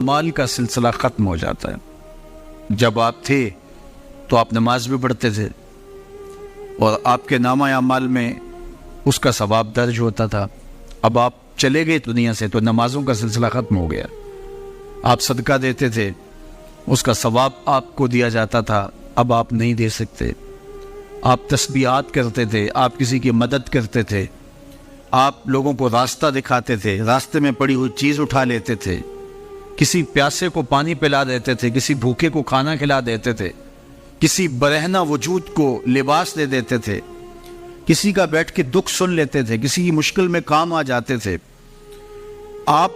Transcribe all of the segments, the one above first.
مال کا سلسلہ ختم ہو جاتا ہے۔ جب آپ تھے تو آپ نماز بھی پڑھتے تھے اور آپ کے نامہ اعمال میں اس کا ثواب درج ہوتا تھا۔ اب آپ چلے گئے دنیا سے تو نمازوں کا سلسلہ ختم ہو گیا۔ آپ صدقہ دیتے تھے، اس کا ثواب آپ کو دیا جاتا تھا، اب آپ نہیں دے سکتے۔ آپ تسبیحات کرتے تھے، آپ کسی کی مدد کرتے تھے، آپ لوگوں کو راستہ دکھاتے تھے، راستے میں پڑی ہوئی چیز اٹھا لیتے تھے، کسی پیاسے کو پانی پلا دیتے تھے، کسی بھوکے کو کھانا کھلا دیتے تھے، کسی برہنہ وجود کو لباس دے دیتے تھے، کسی کا بیٹھ کے دکھ سن لیتے تھے، کسی کی مشکل میں کام آ جاتے تھے۔ آپ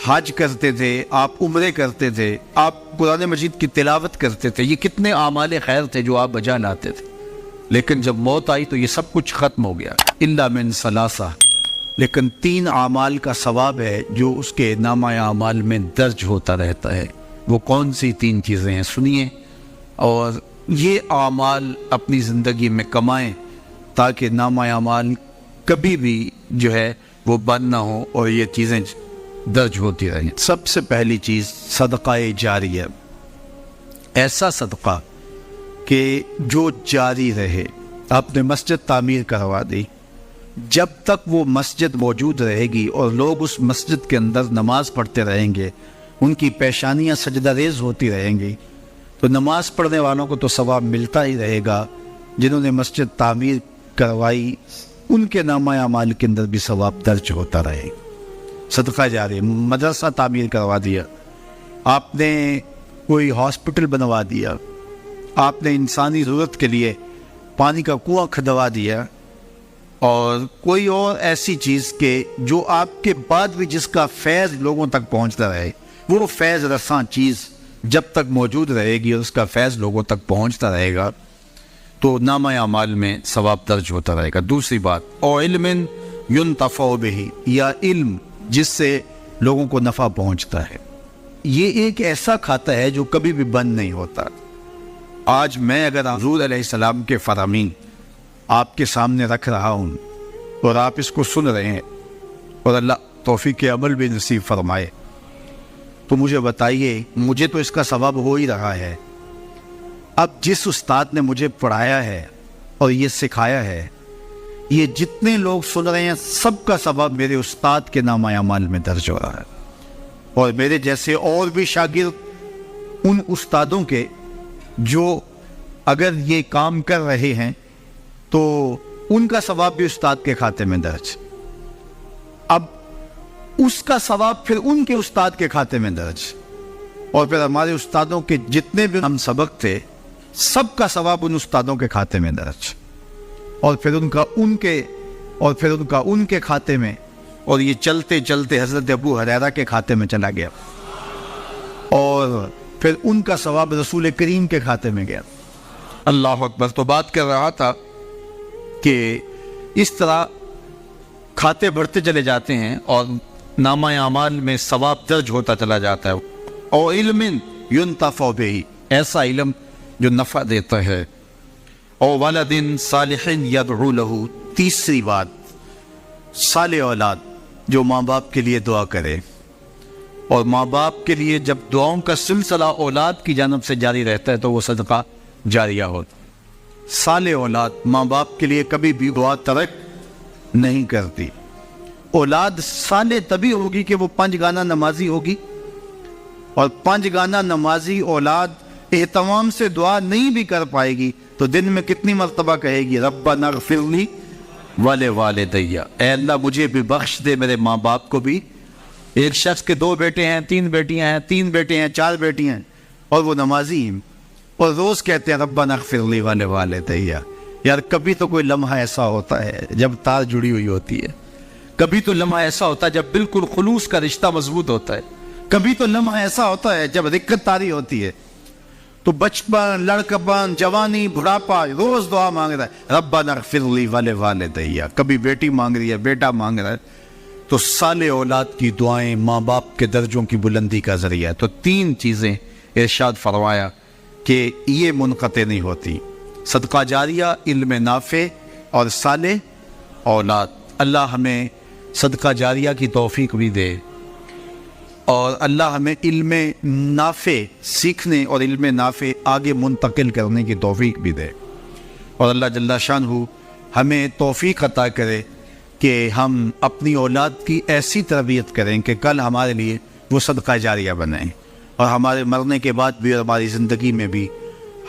حج کرتے تھے، آپ عمرے کرتے تھے، آپ قرآن مجید کی تلاوت کرتے تھے، یہ کتنے اعمال خیر تھے جو آپ بجا لاتے تھے۔ لیکن جب موت آئی تو یہ سب کچھ ختم ہو گیا، الا من ثلاثہ، لیکن 3 اعمال کا ثواب ہے جو اس کے نامہ اعمال میں درج ہوتا رہتا ہے۔ وہ کون سی 3 چیزیں ہیں سنیے، اور یہ اعمال اپنی زندگی میں کمائیں تاکہ نامہ اعمال کبھی بھی جو ہے وہ بند نہ ہو اور یہ چیزیں درج ہوتی رہیں۔ سب سے پہلی چیز صدقہ جاریہ، ایسا صدقہ کہ جو جاری رہے۔ آپ نے مسجد تعمیر کروا دی، جب تک وہ مسجد موجود رہے گی اور لوگ اس مسجد کے اندر نماز پڑھتے رہیں گے، ان کی پیشانیاں سجدہ ریز ہوتی رہیں گی، تو نماز پڑھنے والوں کو تو ثواب ملتا ہی رہے گا، جنہوں نے مسجد تعمیر کروائی ان کے نامہ اعمال کے اندر بھی ثواب درج ہوتا رہے۔ صدقہ جاری، مدرسہ تعمیر کروا دیا، آپ نے کوئی ہاسپٹل بنوا دیا، آپ نے انسانی ضرورت کے لیے پانی کا کنواں کھدوا دیا، اور کوئی اور ایسی چیز کہ جو آپ کے بعد بھی جس کا فیض لوگوں تک پہنچتا رہے، وہ فیض رساں چیز جب تک موجود رہے گی اور اس کا فیض لوگوں تک پہنچتا رہے گا تو نامہ اعمال میں ثواب درج ہوتا رہے گا۔ دوسری بات، او علم ينتفع به، یا علم جس سے لوگوں کو نفع پہنچتا ہے۔ یہ ایک ایسا کھاتا ہے جو کبھی بھی بند نہیں ہوتا۔ آج میں اگر حضور علیہ السلام کے فرامین آپ کے سامنے رکھ رہا ہوں اور آپ اس کو سن رہے ہیں، اور اللہ توفیق عمل بھی نصیب فرمائے، تو مجھے بتائیے، مجھے تو اس کا ثواب ہو ہی رہا ہے۔ اب جس استاد نے مجھے پڑھایا ہے اور یہ سکھایا ہے، یہ جتنے لوگ سن رہے ہیں سب کا ثواب میرے استاد کے نامہ اعمال میں درج ہو رہا ہے، اور میرے جیسے اور بھی شاگرد ان استادوں کے جو اگر یہ کام کر رہے ہیں تو ان کا ثواب بھی استاد کے کھاتے میں درج، اب اس کا ثواب پھر ان کے استاد کے کھاتے میں درج، اور پھر ہمارے استادوں کے جتنے بھی ہم سبق تھے سب کا ثواب ان استادوں کے کھاتے میں درج، اور پھر ان کا ان کے کھاتے میں، اور یہ چلتے چلتے حضرت ابو ہریرہ کے کھاتے میں چلا گیا، اور پھر ان کا ثواب رسول کریم کے کھاتے میں گیا۔ اللہ اکبر۔ تو بات کر رہا تھا کہ اس طرح کھاتے بڑھتے چلے جاتے ہیں اور نامہ اعمال میں ثواب درج ہوتا چلا جاتا ہے۔ او علم ينتفع به، ایسا علم جو نفع دیتا ہے۔ او ولد صالح يدعو له، تیسری بات، صالح اولاد جو ماں باپ کے لیے دعا کرے، اور ماں باپ کے لیے جب دعاؤں کا سلسلہ اولاد کی جانب سے جاری رہتا ہے تو وہ صدقہ جاریہ ہوتا ہے۔ صالح اولاد ماں باپ کے لیے کبھی بھی دعا ترک نہیں کرتی۔ اولاد صالح تبھی ہوگی کہ وہ 5 گانا نمازی ہوگی، اور 5 گانا نمازی اولاد اہتمام سے دعا نہیں بھی کر پائے گی تو دن میں کتنی مرتبہ کہے گی، ربنا اغفر لی ولوالدی، اے اللہ مجھے بھی بخش دے، میرے ماں باپ کو بھی۔ ایک شخص کے 2 بیٹے ہیں، 3 بیٹیاں ہیں، 3 بیٹے ہیں، 4 بیٹیاں ہیں، اور وہ نمازی ہیں، اور روز کہتے ہیں ربنا اغفر لی ولوالدی۔ یار کبھی تو کوئی لمحہ ایسا ہوتا ہے جب تار جڑی ہوئی ہوتی ہے، کبھی تو لمحہ ایسا ہوتا ہے جب بالکل خلوص کا رشتہ مضبوط ہوتا ہے، کبھی تو لمحہ ایسا ہوتا ہے جب رقت تاری ہوتی ہے، تو بچپن، لڑکپن، جوانی، بڑھاپا، روز دعا مانگ رہا ہے ربنا اغفر لی ولوالدی، کبھی بیٹی مانگ رہی ہے، بیٹا مانگ رہا ہے۔ تو صالح اولاد کی دعائیں ماں باپ کے درجوں کی بلندی کا ذریعہ ہے۔ تو 3 چیزیں ارشاد فرمایا کہ یہ منقطع نہیں ہوتی، صدقہ جاریہ، علم نافع اور صالح اولاد۔ اللہ ہمیں صدقہ جاریہ کی توفیق بھی دے۔ اور اللہ ہمیں علم نافع سیکھنے اور علم نافع آگے منتقل کرنے کی توفیق بھی دے، اور اللہ جل شانہ ہمیں توفیق عطا کرے کہ ہم اپنی اولاد کی ایسی تربیت کریں کہ کل ہمارے لیے وہ صدقہ جاریہ بنیں، اور ہمارے مرنے کے بعد بھی اور ہماری زندگی میں بھی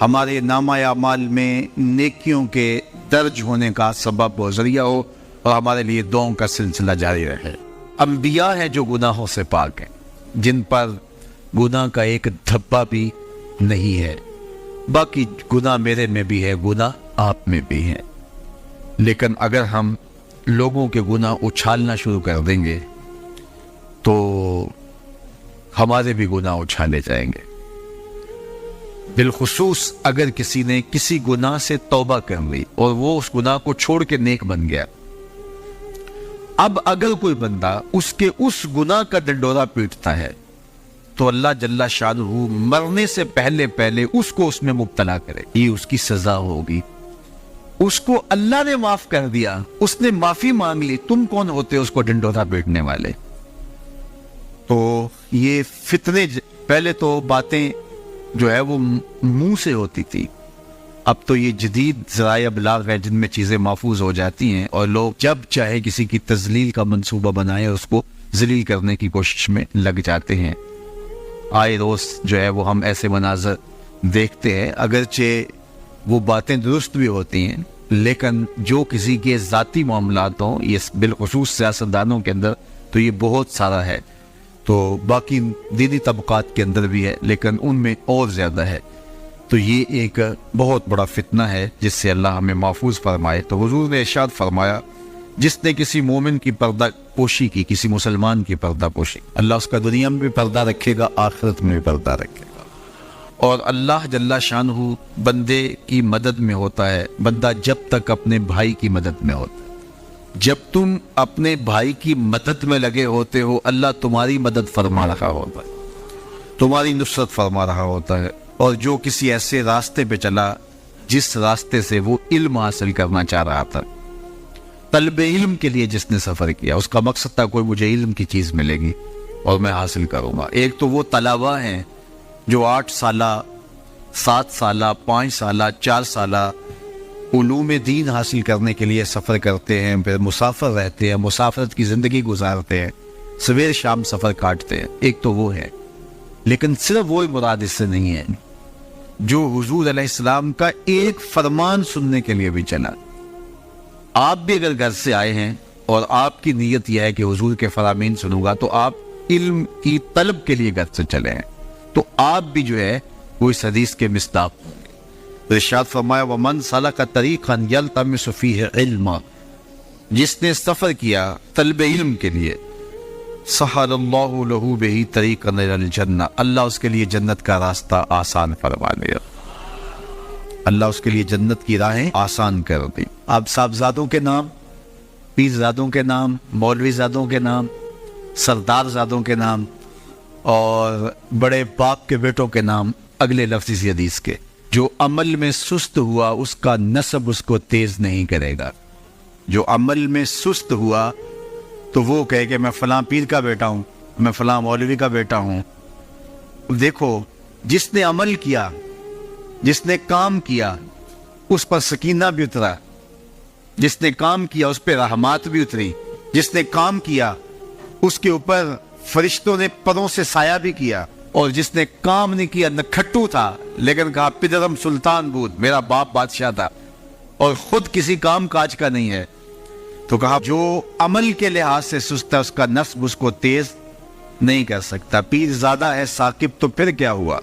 ہمارے نامہ اعمال میں نیکیوں کے درج ہونے کا سبب و ذریعہ ہو، اور ہمارے لیے دعاؤں کا سلسلہ جاری رہے۔ انبیاء ہیں جو گناہوں سے پاک ہیں، جن پر گناہ کا ایک دھبا بھی نہیں ہے، باقی گناہ میرے میں بھی ہے، گناہ آپ میں بھی ہے، لیکن اگر ہم لوگوں کے گناہ اچھالنا شروع کر دیں گے تو ہمارے بھی گناہ اچھالے جائیں گے، بالخصوص اگر کسی نے کسی گناہ سے توبہ کر لی اور وہ اس گناہ کو چھوڑ کے نیک بن گیا۔ اب اگر کوئی بندہ اس کے اس گناہ کا ڈنڈورا پیٹتا ہے تو اللہ جل شانہ مرنے سے پہلے اس کو اس میں مبتلا کرے، یہ اس کی سزا ہوگی۔ اس کو اللہ نے معاف کر دیا، اس نے معافی مانگ لی، تم کون ہوتے اس کو ڈنڈورا پیٹنے والے؟ تو یہ فتنے پہلے تو باتیں جو ہے وہ منہ سے ہوتی تھی، اب تو یہ جدید ذرائع ابلاغ ہے جن میں چیزیں محفوظ ہو جاتی ہیں، اور لوگ جب چاہے کسی کی تذلیل کا منصوبہ بنائے اس کو ذلیل کرنے کی کوشش میں لگ جاتے ہیں۔ آئے روز جو ہے وہ ہم ایسے مناظر دیکھتے ہیں، اگرچہ وہ باتیں درست بھی ہوتی ہیں، لیکن جو کسی کے ذاتی معاملات ہوں، یہ بالخصوص سیاستدانوں کے اندر تو یہ بہت سارا ہے، تو باقی دینی طبقات کے اندر بھی ہے لیکن ان میں اور زیادہ ہے، تو یہ ایک بہت بڑا فتنہ ہے جس سے اللہ ہمیں محفوظ فرمائے۔ تو حضور نے ارشاد فرمایا، جس نے کسی مومن کی پردہ پوشی کی، کسی مسلمان کی پردہ پوشی، اللہ اس کا دنیا میں بھی پردہ رکھے گا، آخرت میں بھی پردہ رکھے گا۔ اور اللہ جل شانہ بندے کی مدد میں ہوتا ہے، بندہ جب تک اپنے بھائی کی مدد میں ہوتا ہے۔ جب تم اپنے بھائی کی مدد میں لگے ہوتے ہو، اللہ تمہاری مدد فرما رہا ہوتا ہے، تمہاری نصرت فرما رہا ہوتا ہے۔ اور جو کسی ایسے راستے پہ چلا جس راستے سے وہ علم حاصل کرنا چاہ رہا تھا، طلب علم کے لیے جس نے سفر کیا، اس کا مقصد تھا کوئی مجھے علم کی چیز ملے گی اور میں حاصل کروں گا۔ ایک تو وہ طلباء ہیں جو 8 سالہ 7 سالہ 5 سالہ 4 سالہ علوم دین حاصل کرنے کے لیے سفر کرتے ہیں، پھر مسافر رہتے ہیں، مسافرت کی زندگی گزارتے ہیں، سویر شام سفر کاٹتے ہیں، ایک تو وہ ہے۔ لیکن صرف وہی مراد اس سے نہیں ہے جو حضور علیہ السلام کا ایک فرمان سننے کے لیے بھی چلا۔ آپ بھی اگر گھر سے آئے ہیں اور آپ کی نیت یہ ہے کہ حضور کے فرامین سنوں گا، تو آپ علم کی طلب کے لیے گھر سے چلے ہیں، تو آپ بھی جو ہے وہ اس حدیث کے مصداق ہوں گے۔ ارشاد فرمایا، وَمَنْ سَلَكَ طَرِيقًا يَلْتَمِسُ فِيهِ عِلْمًا، جس نے سفر کیا طلب علم کے لیے، سَهَلَ اللَّهُ لَهُ بِهِ طَرِيقًا إِلَى الْجَنَّةِ، اللہ اس کے لیے جنت کا راستہ آسان فرما دے گا، اللہ اس کے لیے جنت کی راہیں آسان کر دی۔ اب صاحبزادوں کے نام، پیرزادوں کے نام، مولوی زادوں کے نام، سردار زادوں کے نام اور بڑے باپ کے بیٹوں کے نام اگلے لفظ اسی حدیث کے، جو عمل میں سست ہوا اس کا نسب اس کو تیز نہیں کرے گا۔ جو عمل میں سست ہوا تو وہ کہے کہ میں فلاں پیر کا بیٹا ہوں، میں فلاں مولوی کا بیٹا ہوں۔ دیکھو، جس نے عمل کیا، جس نے کام کیا، اس پر سکینہ بھی اترا، جس نے کام کیا اس پہ رحمات بھی اتری، جس نے کام کیا اس کے اوپر فرشتوں نے پروں سے سایہ بھی کیا، اور جس نے کام نہیں کیا، نہ کھٹو تھا لیکن کہا پدرم سلطان بود، میرا باپ بادشاہ تھا، اور خود کسی کام کاج کا نہیں ہے، تو کہا جو عمل کے لحاظ سے سست ہے اس کا نسب اس کو تیز نہیں کر سکتا۔ پیر زیادہ ہے ثاقب تو پھر کیا ہوا،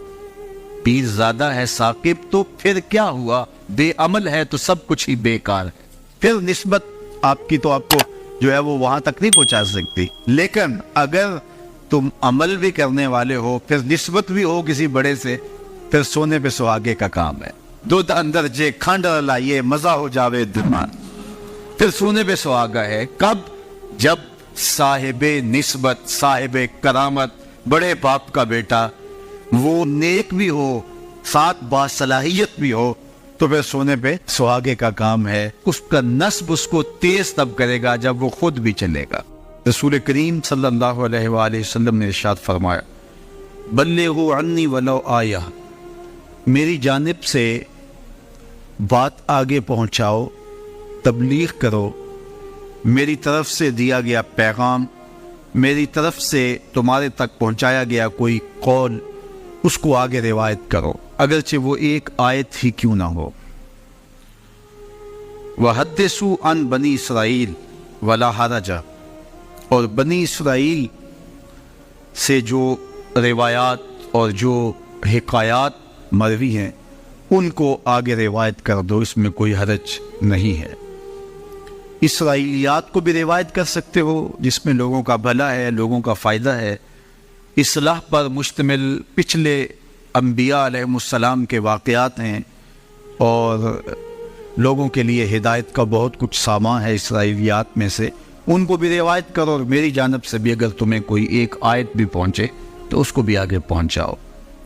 پیر زیادہ ہے ثاقب تو پھر کیا ہوا، بے عمل ہے تو سب کچھ ہی بیکار ہے۔ پھر نسبت آپ کی تو آپ کو جو ہے وہ وہاں تک نہیں پہنچا سکتی، لیکن اگر تم عمل بھی کرنے والے ہو، پھر نسبت بھی ہو کسی بڑے سے، پھر سونے پہ سہاگے کا کام ہے۔ دودھ اندر جے کھانڈ لائیے مزہ ہو جاوے دمان، پھر سونے پہ سہاگا ہے۔ کب؟ جب صاحب نسبت، صاحب کرامت، بڑے باپ کا بیٹا وہ نیک بھی ہو، ساتھ باصلاحیت بھی ہو، تو پھر سونے پہ سہاگے کا کام ہے۔ اس کا نسب اس کو تیز تب کرے گا جب وہ خود بھی چلے گا۔ رسول کریم صلی اللہ علیہ وآلہ وسلم نے ارشاد فرمایا، بلغوا عنی ولو آیہ، میری جانب سے بات آگے پہنچاؤ، تبلیغ کرو، میری طرف سے دیا گیا پیغام، میری طرف سے تمہارے تک پہنچایا گیا کوئی قول، اس کو آگے روایت کرو، اگرچہ وہ ایک آیت ہی کیوں نہ ہو۔ وَحَدِّثُوا عَن بنی اسرائیل وَلَا حَرَجَ، اور بنی اسرائیل سے جو روایات اور جو حکایات مروی ہیں ان کو آگے روایت کر دو، اس میں کوئی حرج نہیں ہے۔ اسرائیلیات کو بھی روایت کر سکتے ہو جس میں لوگوں کا بھلا ہے، لوگوں کا فائدہ ہے، اصلاح پر مشتمل پچھلے انبیاء علیہ السلام کے واقعات ہیں اور لوگوں کے لیے ہدایت کا بہت کچھ سامان ہے اسرائیلیات میں سے، ان کو بھی روایت کرو، اور میری جانب سے بھی اگر تمہیں کوئی ایک آیت بھی پہنچے تو اس کو بھی آگے پہنچاؤ۔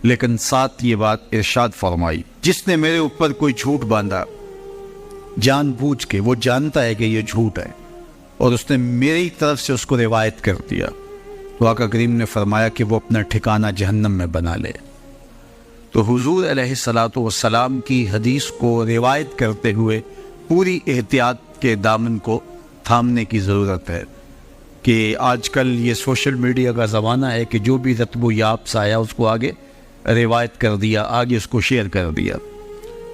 لیکن ساتھ یہ بات ارشاد فرمائی، جس نے میرے اوپر کوئی جھوٹ باندھا جان بوجھ کے، وہ جانتا ہے کہ یہ جھوٹ ہے اور اس نے میری طرف سے اس کو روایت کر دیا، تو آقا کریم نے فرمایا کہ وہ اپنا ٹھکانہ جہنم میں بنا لے۔ تو حضور علیہ الصلاۃ والسلام کی حدیث کو روایت کرتے ہوئے پوری احتیاط کے دامن کو تھامنے کی ضرورت ہے، کہ آج کل یہ سوشل میڈیا کا زمانہ ہے کہ جو بھی رتب و یاب سے آیا اس کو آگے روایت کر دیا، آگے اس کو شیئر کر دیا،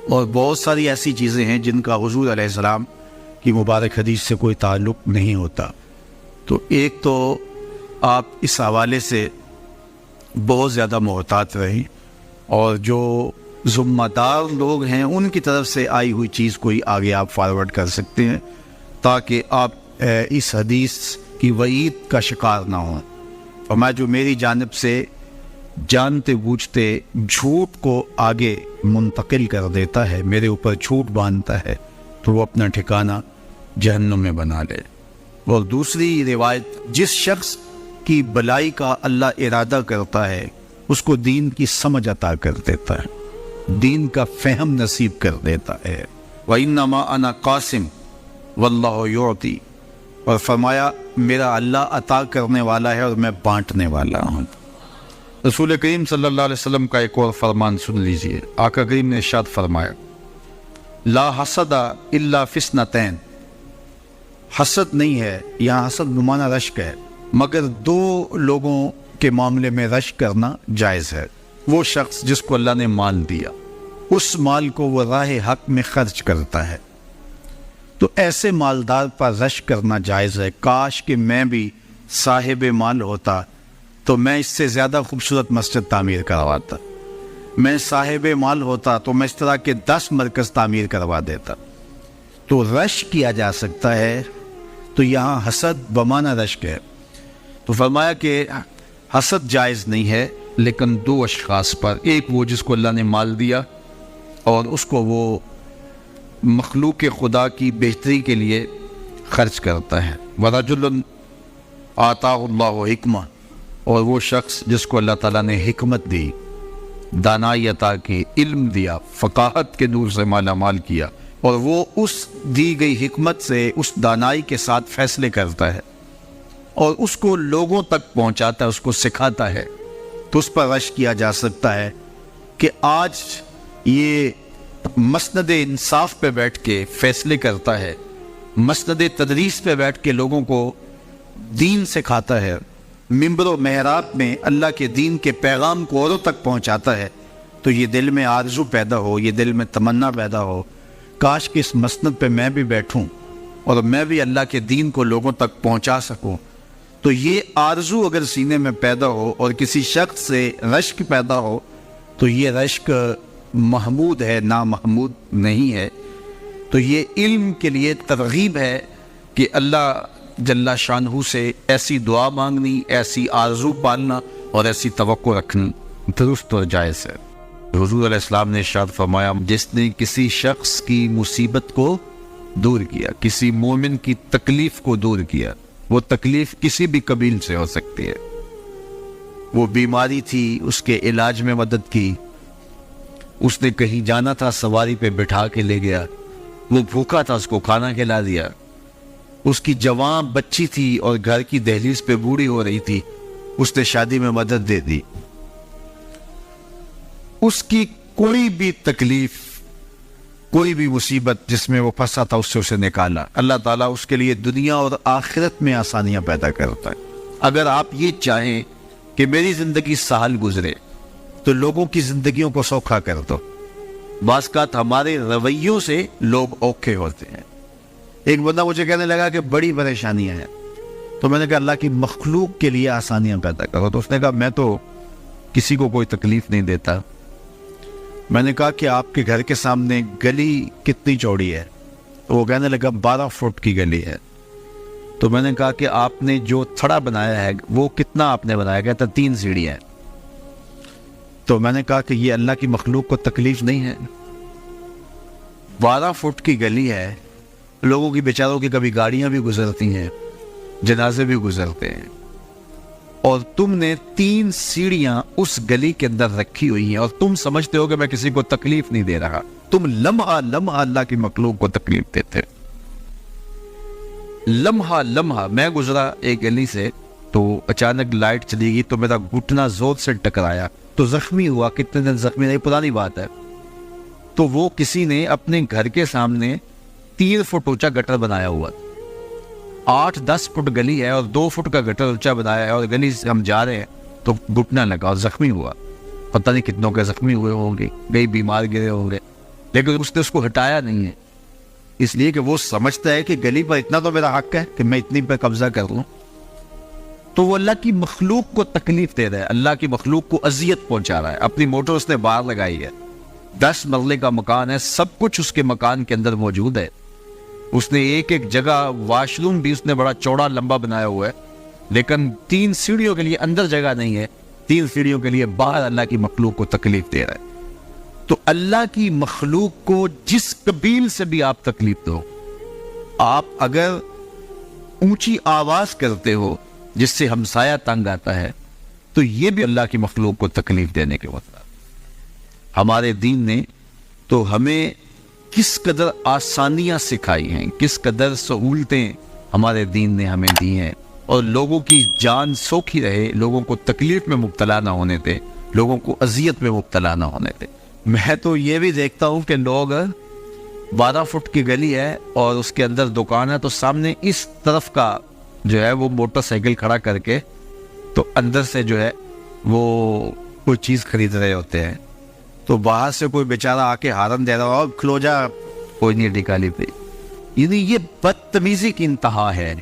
اور بہت ساری ایسی چیزیں ہیں جن کا حضور علیہ السلام کی مبارک حدیث سے کوئی تعلق نہیں ہوتا۔ تو ایک تو آپ اس حوالے سے بہت زیادہ محتاط رہیں، اور جو ذمہ دار لوگ ہیں ان کی طرف سے آئی ہوئی چیز کوئی آگے آپ فارورڈ کر سکتے ہیں تاکہ آپ اس حدیث کی وعید کا شکار نہ ہوں۔ فرمایا جو میری جانب سے جانتے بوجھتے جھوٹ کو آگے منتقل کر دیتا ہے، میرے اوپر جھوٹ باندھتا ہے، تو وہ اپنا ٹھکانہ جہنم میں بنا لے۔ اور دوسری روایت، جس شخص کی بلائی کا اللہ ارادہ کرتا ہے اس کو دین کی سمجھ عطا کر دیتا ہے، دین کا فہم نصیب کر دیتا ہے۔ وَإِنَّمَا أَنَا قَاسِمٌ وَاللَّهُ يُعْطِي، اور فرمایا میرا اللہ عطا کرنے والا ہے اور میں بانٹنے والا ہوں۔ رسول کریم صلی اللہ علیہ وسلم کا ایک اور فرمان سن لیجئے، آقا کریم نے ارشاد فرمایا، لا حسد الا فی اثنتین، حسد نہیں ہے، یہاں حسد بمعنی رشک ہے، مگر دو لوگوں کے معاملے میں رشک کرنا جائز ہے۔ وہ شخص جس کو اللہ نے مال دیا، اس مال کو وہ راہ حق میں خرچ کرتا ہے، تو ایسے مالدار پر رشک کرنا جائز ہے۔ کاش کہ میں بھی صاحب مال ہوتا تو میں اس سے زیادہ خوبصورت مسجد تعمیر کرواتا، میں صاحب مال ہوتا تو میں اس طرح کے 10 مرکز تعمیر کروا دیتا۔ تو رشک کیا جا سکتا ہے، تو یہاں حسد بمعنی رشک ہے۔ تو فرمایا کہ حسد جائز نہیں ہے، لیکن دو اشخاص پر، ایک وہ جس کو اللہ نے مال دیا اور اس کو وہ مخلوق خدا کی بہتری کے لیے خرچ کرتا ہے، وَرَجُلٌ آتَاهُ اللَّهُ حِکْمَةً، اور وہ شخص جس کو اللہ تعالیٰ نے حکمت دی، دانائی عطا کی، علم دیا، فقاہت کے نور سے مالا مال کیا، اور وہ اس دی گئی حکمت سے، اس دانائی کے ساتھ فیصلے کرتا ہے اور اس کو لوگوں تک پہنچاتا ہے، اس کو سکھاتا ہے، تو اس پر رشک کیا جا سکتا ہے کہ آج یہ مسند انصاف پہ بیٹھ کے فیصلے کرتا ہے، مسند تدریس پہ بیٹھ کے لوگوں کو دین سکھاتا ہے، منبر و محراب میں اللہ کے دین کے پیغام کو اوروں تک پہنچاتا ہے، تو یہ دل میں آرزو پیدا ہو، یہ دل میں تمنا پیدا ہو، کاش کہ اس مسند پہ میں بھی بیٹھوں اور میں بھی اللہ کے دین کو لوگوں تک پہنچا سکوں۔ تو یہ آرزو اگر سینے میں پیدا ہو اور کسی شخص سے رشک پیدا ہو، تو یہ رشک محمود ہے، نامحمود نہیں ہے۔ تو یہ علم کے لیے ترغیب ہے کہ اللہ جل شانہ سے ایسی دعا مانگنی، ایسی آرزو پالنا اور ایسی توقع رکھنی درست اور جائز ہے۔ حضور علیہ السلام نے ارشاد فرمایا، جس نے کسی شخص کی مصیبت کو دور کیا، کسی مومن کی تکلیف کو دور کیا، وہ تکلیف کسی بھی قبیل سے ہو سکتی ہے، وہ بیماری تھی، اس کے علاج میں مدد کی، اس نے کہیں جانا تھا، سواری پہ بٹھا کے لے گیا، وہ بھوکا تھا، اس کو کھانا کھلا دیا، اس کی جوان بچی تھی اور گھر کی دہلیز پہ بوڑھی ہو رہی تھی، اس نے شادی میں مدد دے دی. اس کی کوئی بھی تکلیف، کوئی بھی مصیبت جس میں وہ پھنسا تھا، اس سے اسے نکالا. اللہ تعالیٰ اس کے لیے دنیا اور آخرت میں آسانیاں پیدا کرتا ہے. اگر آپ یہ چاہیں کہ میری زندگی سہل گزرے تو لوگوں کی زندگیوں کو سوکھا کر دو. بعض اوقات ہمارے رویوں سے لوگ اوکھے ہوتے ہیں. ایک بندہ مجھے کہنے لگا کہ بڑی پریشانیاں ہیں، تو میں نے کہا اللہ کی مخلوق کے لیے آسانیاں پیدا کرو. تو اس نے کہا میں تو کسی کو کوئی تکلیف نہیں دیتا. میں نے کہا کہ آپ کے گھر کے سامنے گلی کتنی چوڑی ہے؟ تو وہ کہنے لگا 12 فٹ کی گلی ہے. تو میں نے کہا کہ آپ نے جو تھڑا بنایا ہے وہ کتنا آپ نے بنایا؟ کہتا 3 سیڑھیاں. تو میں نے کہا کہ یہ اللہ کی مخلوق کو تکلیف نہیں ہے؟ 12 فٹ کی گلی ہے، لوگوں کی بیچاروں کی کبھی گاڑیاں بھی گزرتی ہیں، جنازے بھی گزرتے ہیں، اور تم نے 3 سیڑھیاں اس گلی کے اندر رکھی ہوئی ہیں اور تم سمجھتے ہو کہ میں کسی کو تکلیف نہیں دے رہا. تم لمحہ لمحہ اللہ کی مخلوق کو تکلیف دیتے. لمحہ لمحہ. میں گزرا ایک گلی سے تو اچانک لائٹ چلی گئی تو میرا گھٹنا زور سے ٹکرایا تو زخمی ہوا. کتنے دن زخمی نہیں، پرانی بات ہے. تو وہ کسی نے اپنے گھر کے سامنے 3 فٹ اونچا گٹر بنایا ہوا. 8-10 فٹ گلی ہے اور 2 فٹ کا گٹر اونچا بنایا ہے، اور گلی سے ہم جا رہے ہیں تو گھٹنا لگا اور زخمی ہوا. پتہ نہیں کتنوں کے زخمی ہوئے ہوں گے، کئی بیمار گرے ہوں گے، لیکن اس نے اس کو ہٹایا نہیں ہے، اس لیے کہ وہ سمجھتا ہے کہ گلی پر اتنا تو میرا حق ہے کہ میں اتنی پہ قبضہ کر لوں. تو وہ اللہ کی مخلوق کو تکلیف دے رہا ہے، اللہ کی مخلوق کو اذیت پہنچا رہا ہے. اپنی موٹر اس نے باہر لگائی ہے، 10 مرلے کا مکان ہے، سب کچھ اس کے مکان کے اندر موجود ہے. اس نے ایک ایک جگہ واش روم بھی اس نے بڑا چوڑا لمبا بنایا ہوا ہے، لیکن 3 سیڑھیوں کے لیے اندر جگہ نہیں ہے، 3 سیڑھیوں کے لیے باہر اللہ کی مخلوق کو تکلیف دے رہا ہے. تو اللہ کی مخلوق کو جس قبیل سے بھی آپ تکلیف دو، آپ اگر اونچی آواز کرتے ہو جس سے ہمسایہ تنگ آتا ہے، تو یہ بھی اللہ کی مخلوق کو تکلیف دینے کے وقت. ہمارے دین نے تو ہمیں کس قدر آسانیاں سکھائی ہیں، کس قدر سہولتیں ہمارے دین نے ہمیں دی ہیں، اور لوگوں کی جان سوکھی رہے، لوگوں کو تکلیف میں مبتلا نہ ہونے دے، لوگوں کو اذیت میں مبتلا نہ ہونے دے. میں تو یہ بھی دیکھتا ہوں کہ لوگ 12 فٹ کی گلی ہے اور اس کے اندر دکان ہے، تو سامنے اس طرف کا جو ہے وہ موٹر سائیکل کھڑا کر کے تو اندر سے جو ہے وہ کوئی چیز خرید رہے ہوتے ہیں. تو باہر سے کوئی بیچارہ آ کے ہارن دے رہا ہو، کھلو جا، کوئی نہیں ٹکالی پہ. یعنی یہ بدتمیزی کی انتہا ہے،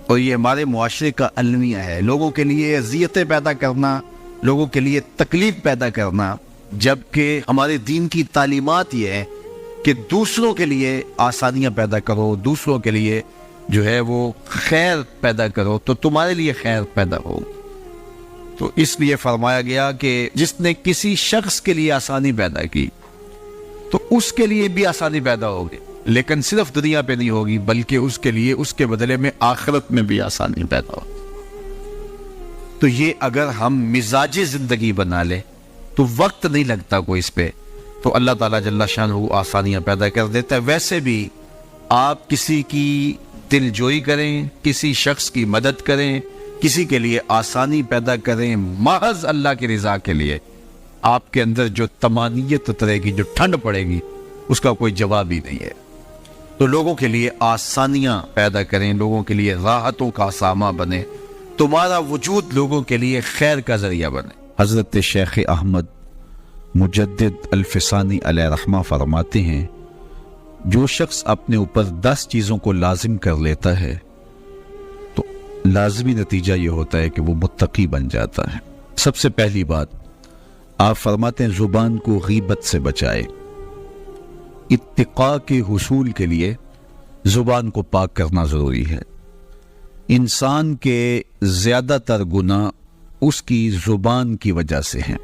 اور یہ ہمارے معاشرے کا المیہ ہے. لوگوں کے لیے اذیتیں پیدا کرنا، لوگوں کے لیے تکلیف پیدا کرنا، جبکہ ہمارے دین کی تعلیمات یہ ہے کہ دوسروں کے لیے آسانیاں پیدا کرو، دوسروں کے لیے جو ہے وہ خیر پیدا کرو تو تمہارے لیے خیر پیدا ہو. تو اس لیے فرمایا گیا کہ جس نے کسی شخص کے لیے آسانی پیدا کی تو اس کے لیے بھی آسانی پیدا ہوگی، لیکن صرف دنیا پہ نہیں ہوگی بلکہ اس کے لیے اس کے بدلے میں آخرت میں بھی آسانی پیدا ہوگی. تو یہ اگر ہم مزاج زندگی بنا لیں تو وقت نہیں لگتا کوئی اس پہ، تو اللہ تعالیٰ جل شانہ آسانیاں پیدا کر دیتا ہے. ویسے بھی آپ کسی کی دل جوئی کریں، کسی شخص کی مدد کریں، کسی کے لیے آسانی پیدا کریں محض اللہ کی رضا کے لیے، آپ کے اندر جو طمانینت اترے گی، جو ٹھنڈ پڑے گی، اس کا کوئی جواب ہی نہیں ہے. تو لوگوں کے لیے آسانیاں پیدا کریں، لوگوں کے لیے راحتوں کا سامان بنے، تمہارا وجود لوگوں کے لیے خیر کا ذریعہ بنے. حضرت شیخ احمد مجدد الفسانی علیہ رحمہ فرماتے ہیں، جو شخص اپنے اوپر 10 چیزوں کو لازم کر لیتا ہے تو لازمی نتیجہ یہ ہوتا ہے کہ وہ متقی بن جاتا ہے. سب سے پہلی بات آپ فرماتے ہیں زبان کو غیبت سے بچائے. اتقاء کے حصول کے لیے زبان کو پاک کرنا ضروری ہے. انسان کے زیادہ تر گناہ اس کی زبان کی وجہ سے ہیں،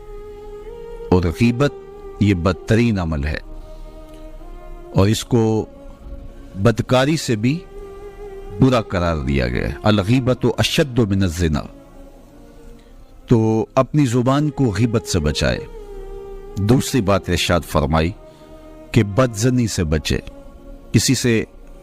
اور غیبت یہ بدترین عمل ہے، اور اس کو بدکاری سے بھی برا قرار دیا گیا ہے. الغیبت اشد من الزنا. تو اپنی زبان کو غیبت سے بچائے. دوسری بات ارشاد فرمائی کہ بدزنی سے بچے، کسی سے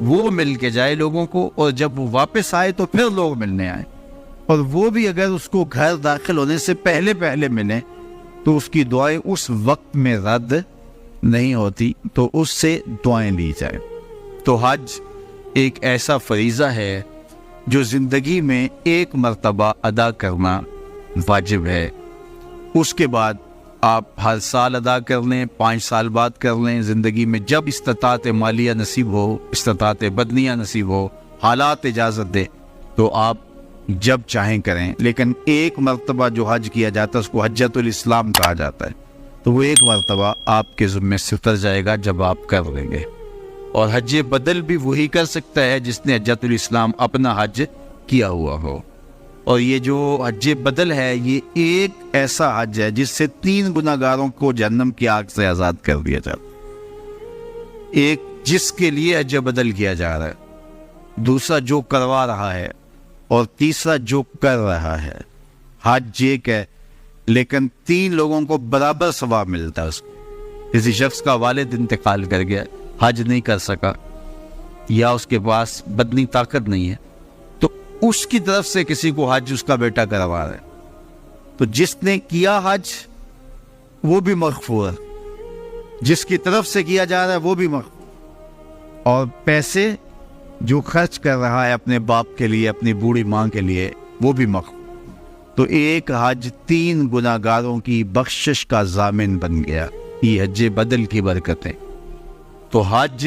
وہ مل کے جائے لوگوں کو، اور جب وہ واپس آئے تو پھر لوگ ملنے آئے، اور وہ بھی اگر اس کو گھر داخل ہونے سے پہلے ملیں تو اس کی دعائیں اس وقت میں رد نہیں ہوتی، تو اس سے دعائیں لی جائیں۔ تو حج ایک ایسا فریضہ ہے جو زندگی میں ایک مرتبہ ادا کرنا واجب ہے، اس کے بعد آپ ہر سال ادا کر لیں، 5 سال بعد کر لیں، زندگی میں جب استطاعت مالیہ نصیب ہو، استطاعت بدنیہ نصیب ہو، حالات اجازت دے تو آپ جب چاہیں کریں، لیکن ایک مرتبہ جو حج کیا جاتا ہے اس کو حجۃ الاسلام کہا جاتا ہے، تو وہ ایک مرتبہ آپ کے ذمے سے اتر جائے گا جب آپ کر لیں گے۔ اور حج بدل بھی وہی کر سکتا ہے جس نے حجۃ الاسلام اپنا حج کیا ہوا ہو، اور یہ جو حج بدل ہے یہ ایک ایسا حج ہے جس سے 3 گناہگاروں کو جہنم کی آگ سے آزاد کر دیا جاتا ہے۔ ایک جس کے لیے حج بدل کیا جا رہا ہے، دوسرا جو کروا رہا ہے، اور تیسرا جو کر رہا ہے۔ حج ایک ہے لیکن 3 لوگوں کو برابر ثواب ملتا ہے۔ اس کو کسی شخص کا والد انتقال کر گیا، حج نہیں کر سکا، یا اس کے پاس بدنی طاقت نہیں ہے، تو اس کی طرف سے کسی کو حج اس کا بیٹا کروا رہا ہے، تو جس نے کیا حج وہ بھی مغفور، جس کی طرف سے کیا جا رہا ہے وہ بھی مغفور، اور پیسے جو خرچ کر رہا ہے اپنے باپ کے لیے، اپنی بوڑھی ماں کے لیے، وہ بھی مغفور۔ تو ایک حج 3 گناہگاروں کی بخشش کا ضامن بن گیا، یہ حج بدل کی برکتیں۔ تو حج